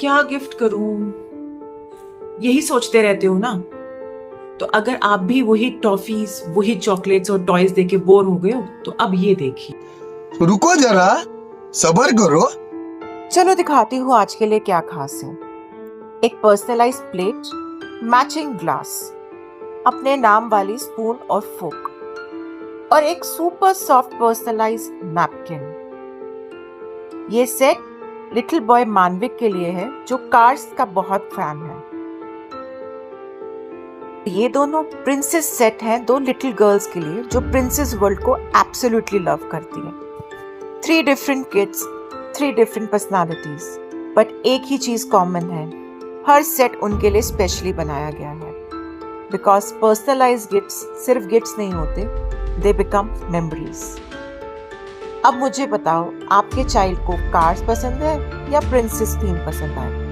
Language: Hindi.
क्या गिफ्ट करूं, यही सोचते रहते हो ना। तो अगर आप भी वही टॉफीज, वही चॉकलेट्स और टॉयज देके बोर हो गए हो तो अब ये देखिए। रुको जरा, सब्र करो। चलो दिखाती हूँ आज के लिए क्या खास है। एक पर्सनलाइज प्लेट, मैचिंग ग्लास, अपने नाम वाली स्पून और फोक और एक सुपर सॉफ्ट पर्सनलाइज नैपकिन। ये सेट लिटिल बॉय मानविक के लिए है जो कार्स का बहुत फैन है। ये दोनों प्रिंसेस सेट हैं दो लिटिल गर्ल्स के लिए जो प्रिंसेस वर्ल्ड को एब्सोल्युटली लव करती हैं। 3 different kids, 3 different personalities, but एक ही चीज कॉमन है, हर सेट उनके लिए स्पेशली बनाया गया है। बिकॉज पर्सनलाइज गिफ्ट्स सिर्फ गिफ्ट्स नहीं होते, दे बिकम मेमोरीज। अब मुझे बताओ, आपके चाइल्ड को कार्स पसंद है या प्रिंसेस थीम पसंद है?